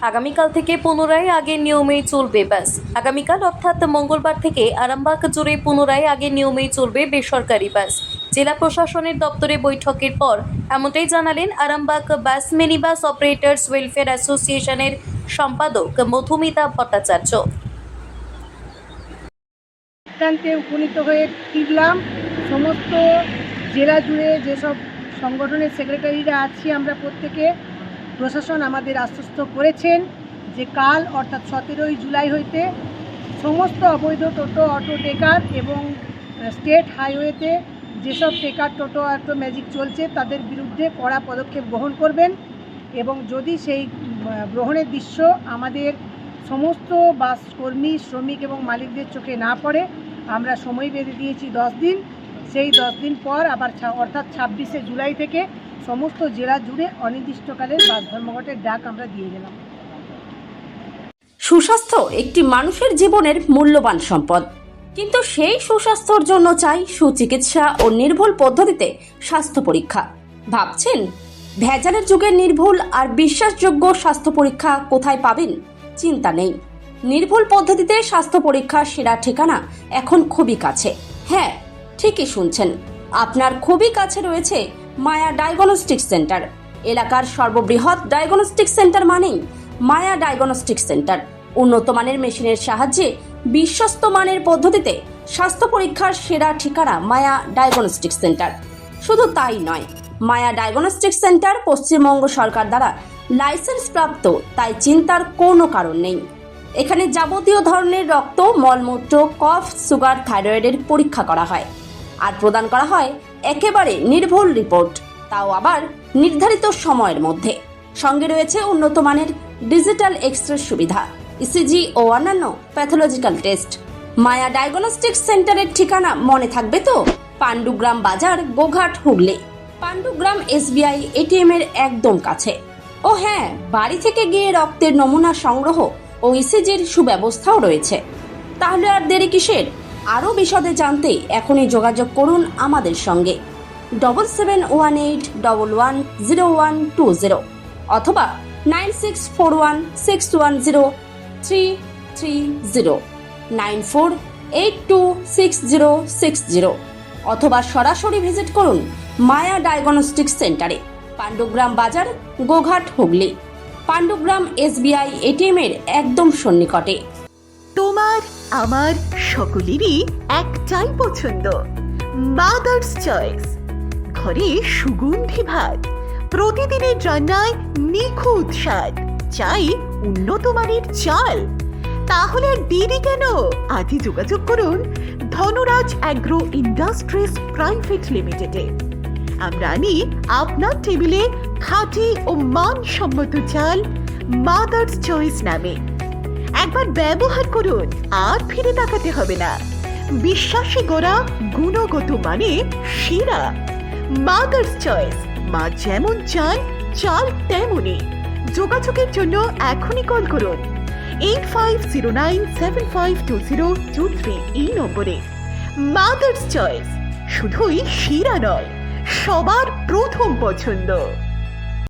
আগামীকাল থেকে পুনরায় আগের নিয়মেই চলবে বাস। আগামীকাল অর্থাৎ মঙ্গলবার থেকে আরামবাগ জুড়ে পুনরায় আগের নিয়মেই চলবে বেসরকারি বাস। জেলা প্রশাসনের দপ্তরে বৈঠকের পর এমনটাই জানালেন আরামবাগ বাস মিনি বাস অপারেটর্স ওয়েলফেয়ার অ্যাসোসিয়েশনের সম্পাদক মধুমিতা ভট্টাচার্য। সিদ্ধান্তে উপনীত হয়ে ফিরলাম। সমস্ত জেলা জুড়ে যেসব সংগঠনের সেক্রেটারিরা আছি আমরা প্রত্যেকে, প্রশাসন আমাদের আশ্বস্ত করেছেন যে কাল অর্থাৎ 17ই জুলাই হইতে সমস্ত অবৈধ টোটো, অটো টেকার এবং স্টেট হাইওয়েতে যেসব টেকার, টোটো, অটো, ম্যাজিক চলছে তাদের বিরুদ্ধে কড়া পদক্ষেপ গ্রহণ করবেন এবং যদি সেই গ্রহণের দৃশ্য আমাদের সমস্ত বাস কর্মী, শ্রমিক এবং মালিকদের চোখে না পড়ে আমরা সময় বেঁধে দিয়েছি 10 দিন। সেই 10 দিন পর আবার অর্থাৎ 26শে জুলাই থেকে সমস্ত জেলা জুড়ে অনির্দিষ্টকালের বাস ধর্মঘটের ডাক আমরা দিয়ে গেলাম। সুস্বাস্থ্য একটি মানুষের জীবনের মূল্যবান সম্পদ, কিন্তু সেই সুস্বাস্থ্যর জন্য চাই সুচিকিৎসা ও নির্ভুল পদ্ধতিতে স্বাস্থ্য পরীক্ষা। ভাবছেন ভেজালের যুগে নির্ভুল আর বিশ্বাসযোগ্য স্বাস্থ্য পরীক্ষা কোথায় পাবেন? চিন্তা নেই, নির্ভুল পদ্ধতিতে স্বাস্থ্য পরীক্ষার সেরা ঠিকানা এখন খুবই কাছে। হ্যাঁ, ঠিকই শুনছেন, আপনার খুবই কাছে রয়েছে মায়া ডায়াগনস্টিক সেন্টার। এলাকার সর্ববৃহৎ ডায়াগনস্টিক সেন্টার মানেই মায়া ডায়াগনস্টিক সেন্টার। উন্নত মানের মেশিনের সাহায্যে বিশ্বস্ত মানের পদ্ধতিতে স্বাস্থ্য পরীক্ষার সেরা ঠিকানা মায়া ডায়াগনস্টিক সেন্টার। শুধু তাই নয়, মায়া ডায়াগনস্টিক সেন্টার পশ্চিমবঙ্গ সরকার দ্বারা লাইসেন্স প্রাপ্ত, তাই চিন্তার কোনো কারণ নেই। এখানে যাবতীয় ধরনের রক্ত, মলমূত্র, কফ, সুগার, থাইরয়েডের পরীক্ষা করা হয় আর প্রদান করা হয় একেবারে নির্ভুল রিপোর্ট, তাও আবার নির্ধারিত সময়ের মধ্যে। সঙ্গে রয়েছে উন্নত মানের ডিজিটাল এক্স-রে সুবিধা, ইসিজি ও অন্যান্য প্যাথোলজিক্যাল টেস্ট। মায়া ডায়াগনস্টিক সেন্টারের ঠিকানা মনে থাকবে তো? পাণ্ডুগ্রাম বাজার, গোঘাট, হুগলি। পাণ্ডুগ্রাম SBI ATM এর একদম কাছে। ও হ্যাঁ, বাড়ি থেকে গিয়ে রক্তের নমুনা সংগ্রহ ও ইসিজির সুব্যবস্থাও রয়েছে। তাহলে আর দেরি কিসের? আরও বিশদে জানতে এখনই যোগাযোগ করুন আমাদের সঙ্গে 7718110120 অথবা 9641610330, 94826060 অথবা সরাসরি ভিজিট করুন মায়া ডায়াগনস্টিক সেন্টারে, পাণ্ডুগ্রাম বাজার, গোঘাট, হুগলি। পাণ্ডুগ্রাম SBI ATM এর একদম সন্নিকটে। তোমার আমার সকলেরই একটাই পছন্দ, মাদার্স চয়েস। ঘরে সুগন্ধি ভাত, প্রতিদিনের রান্নায় নিখুঁত স্বাদ, চাই উন্নত মানের চাল। তাহলে আর দেরি কেন? আজই যোগাযোগ করুন ধনরাজ অ্যাগ্রো ইন্ডাস্ট্রিজ প্রাইভেট লিমিটেডে। আমরা আনি আপনার টেবিলে খাঁটি ও মানসম্মত চাল মাদার্স চয়েস নামে। একবার ব্যবহার করুন, আর ফিরে তাকাতে হবে না। বিশ্বাসী গোড়া, গুণগত মানে সেরা। মাদার্স চয়েস, মা যেমন চায় চাল তেমনই। যোগাযোগের জন্য এখনই কল করুন 8509752023 এই নম্বরে। মাদার্স চয়েস শুধুই সেরা নয়, সবার প্রথম পছন্দ।